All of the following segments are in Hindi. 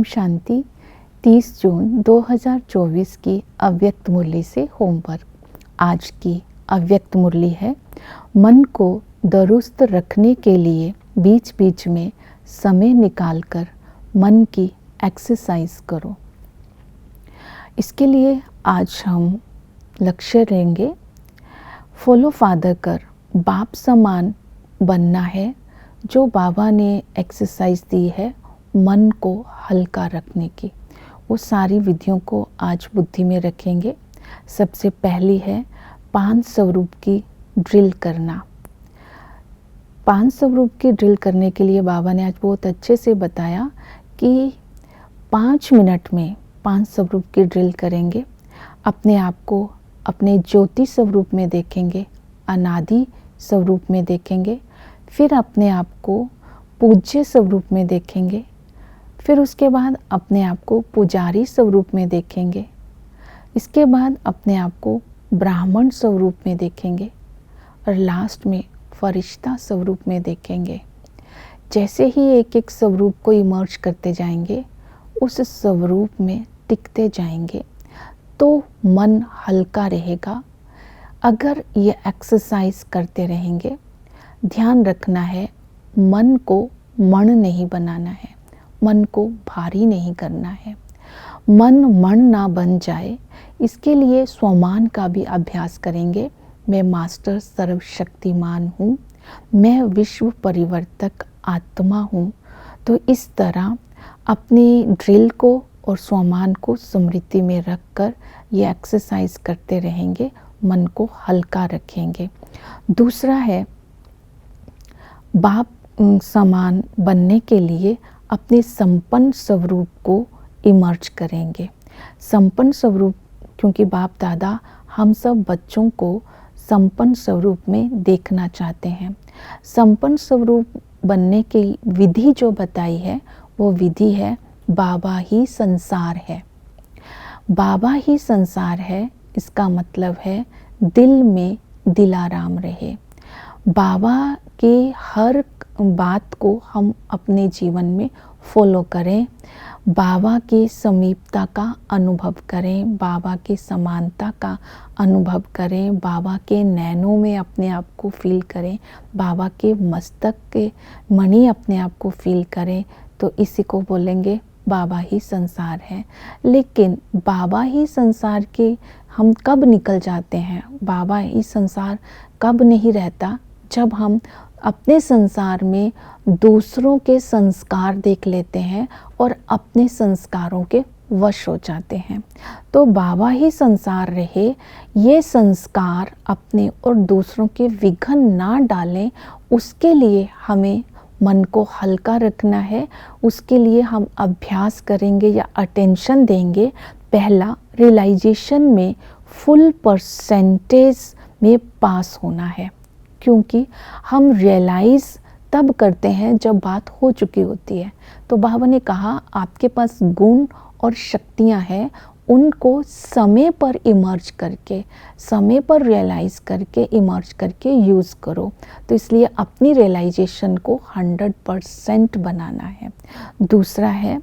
शांति। 30 जून 2024 की अव्यक्त मुरली से होमवर्क। आज की अव्यक्त मुरली है, मन को दुरुस्त रखने के लिए बीच बीच में समय निकालकर मन की एक्सरसाइज करो। इसके लिए आज हम लक्ष्य लेंगे, फॉलो फादर कर, बाप समान बनना है। जो बाबा ने एक्सरसाइज दी है मन को हल्का रखने की, वो सारी विधियों को आज बुद्धि में रखेंगे। सबसे पहली है 5 स्वरूप की ड्रिल करना। 5 स्वरूप की ड्रिल करने के लिए बाबा ने आज बहुत अच्छे से बताया कि 5 मिनट में 5 स्वरूप की ड्रिल करेंगे। अपने आप को अपने ज्योति स्वरूप में देखेंगे, अनादि स्वरूप में देखेंगे, फिर अपने आप को पूज्य स्वरूप में देखेंगे, फिर उसके बाद अपने आप को पुजारी स्वरूप में देखेंगे, इसके बाद अपने आप को ब्राह्मण स्वरूप में देखेंगे और लास्ट में फरिश्ता स्वरूप में देखेंगे। जैसे ही एक एक स्वरूप को इमर्ज करते जाएंगे, उस स्वरूप में टिकते जाएंगे तो मन हल्का रहेगा। अगर ये एक्सरसाइज करते रहेंगे, ध्यान रखना है मन को मण नहीं बनाना है, मन को भारी नहीं करना है, मन मण ना बन जाए। इसके लिए स्वमान का भी अभ्यास करेंगे। मैं मास्टर सर्वशक्तिमान हूँ, मैं विश्व परिवर्तक आत्मा हूँ। तो इस तरह अपनी ड्रिल को और स्वमान को स्मृति में रखकर ये एक्सरसाइज करते रहेंगे, मन को हल्का रखेंगे। दूसरा है, बाप समान बनने के लिए अपने संपन्न स्वरूप को इमर्ज करेंगे। संपन्न स्वरूप, क्योंकि बाप दादा हम सब बच्चों को संपन्न स्वरूप में देखना चाहते हैं। संपन्न स्वरूप बनने की विधि जो बताई है, वो विधि है बाबा ही संसार है। बाबा ही संसार है, इसका मतलब है दिल में दिलाराम रहे। बाबा के हर बात को हम अपने जीवन में फॉलो करें, बाबा की समीपता का अनुभव करें, बाबा की समानता का अनुभव करें, बाबा के नैनों में अपने आप को फील करें, बाबा के मस्तक के मणि अपने आप को फील करें। तो इसी को बोलेंगे बाबा ही संसार है। लेकिन बाबा ही संसार के हम कब निकल जाते हैं? बाबा ही संसार कब नहीं रहता? जब हम अपने संसार में दूसरों के संस्कार देख लेते हैं और अपने संस्कारों के वश हो जाते हैं। तो बाबा ही संसार रहे, ये संस्कार अपने और दूसरों के विघन ना डालें, उसके लिए हमें मन को हल्का रखना है। उसके लिए हम अभ्यास करेंगे या अटेंशन देंगे। पहला, रियलाइजेशन में फुल परसेंटेज में पास होना है, क्योंकि हम रियलाइज़ तब करते हैं जब बात हो चुकी होती है। तो बाबा ने कहा आपके पास गुण और शक्तियां हैं, उनको समय पर इमर्ज करके, समय पर रियलाइज़ करके, इमर्ज करके यूज़ करो। तो इसलिए अपनी रियलाइजेशन को 100% बनाना है। दूसरा है,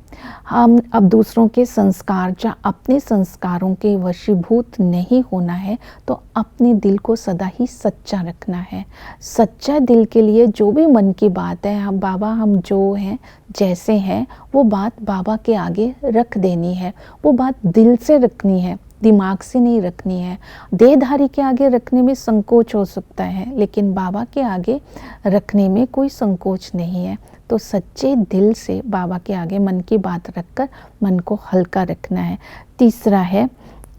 हम अब दूसरों के संस्कार या अपने संस्कारों के वशीभूत नहीं होना है। तो अपने दिल को सदा ही सच्चा रखना है। सच्चा दिल के लिए जो भी मन की बात है, हम बाबा हम जो हैं जैसे हैं, वो बात बाबा के आगे रख देनी है। वो बात दिल से रखनी है, दिमाग से नहीं रखनी है। देहधारी के आगे रखने में संकोच हो सकता है, लेकिन बाबा के आगे रखने में कोई संकोच नहीं है। तो सच्चे दिल से बाबा के आगे मन की बात रखकर मन को हल्का रखना है। तीसरा है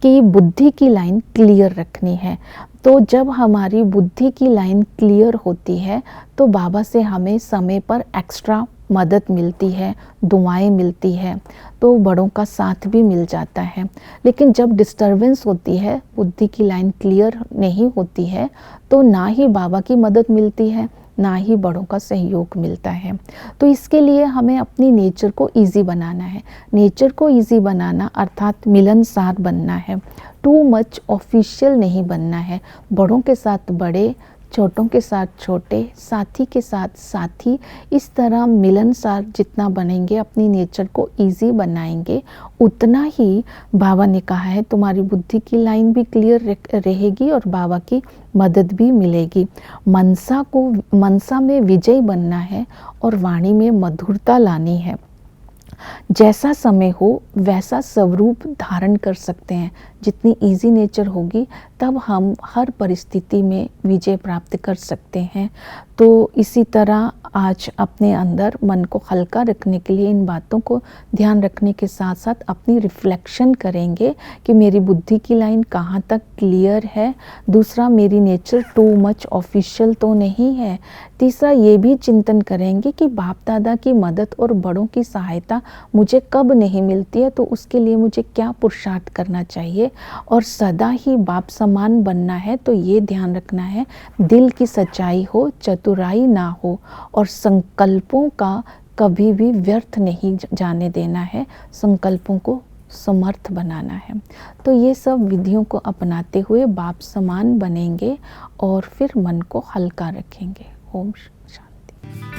कि बुद्धि की लाइन क्लियर रखनी है। तो जब हमारी बुद्धि की लाइन क्लियर होती है तो बाबा से हमें समय पर एक्स्ट्रा मदद मिलती है, दुआएं मिलती है, तो बड़ों का साथ भी मिल जाता है। लेकिन जब डिस्टरबेंस होती है, बुद्धि की लाइन क्लियर नहीं होती है, तो ना ही बाबा की मदद मिलती है, ना ही बड़ों का सहयोग मिलता है। तो इसके लिए हमें अपनी नेचर को इजी बनाना है। नेचर को इजी बनाना अर्थात मिलनसार बनना है। टू मच ऑफिशियल नहीं बनना है। बड़ों के साथ बड़े, छोटों के साथ छोटे, साथी के साथ साथी, इस तरह मिलनसार जितना बनेंगे, अपनी नेचर को इजी बनाएंगे, उतना ही बाबा ने कहा है तुम्हारी बुद्धि की लाइन भी क्लियर रहेगी और बाबा की मदद भी मिलेगी। मनसा में विजयी बनना है और वाणी में मधुरता लानी है। जैसा समय हो वैसा स्वरूप धारण कर सकते हैं। जितनी इजी नेचर होगी तब हम हर परिस्थिति में विजय प्राप्त कर सकते हैं। तो इसी तरह आज अपने अंदर मन को हल्का रखने के लिए इन बातों को ध्यान रखने के साथ साथ अपनी रिफ्लेक्शन करेंगे कि मेरी बुद्धि की लाइन कहाँ तक क्लियर है। दूसरा, मेरी नेचर टू मच ऑफिशियल तो नहीं है। तीसरा, ये भी चिंतन करेंगे कि बाप दादा की मदद और बड़ों की सहायता मुझे कब नहीं मिलती है, तो उसके लिए मुझे क्या पुरुषार्थ करना चाहिए। और सदा ही बाप समान बनना है तो ये ध्यान रखना है दिल की सच्चाई हो, चतुराई ना हो, और संकल्पों का कभी भी व्यर्थ नहीं जाने देना है, संकल्पों को समर्थ बनाना है। तो ये सब विधियों को अपनाते हुए बाप समान बनेंगे और फिर मन को हल्का रखेंगे। ओम शांति।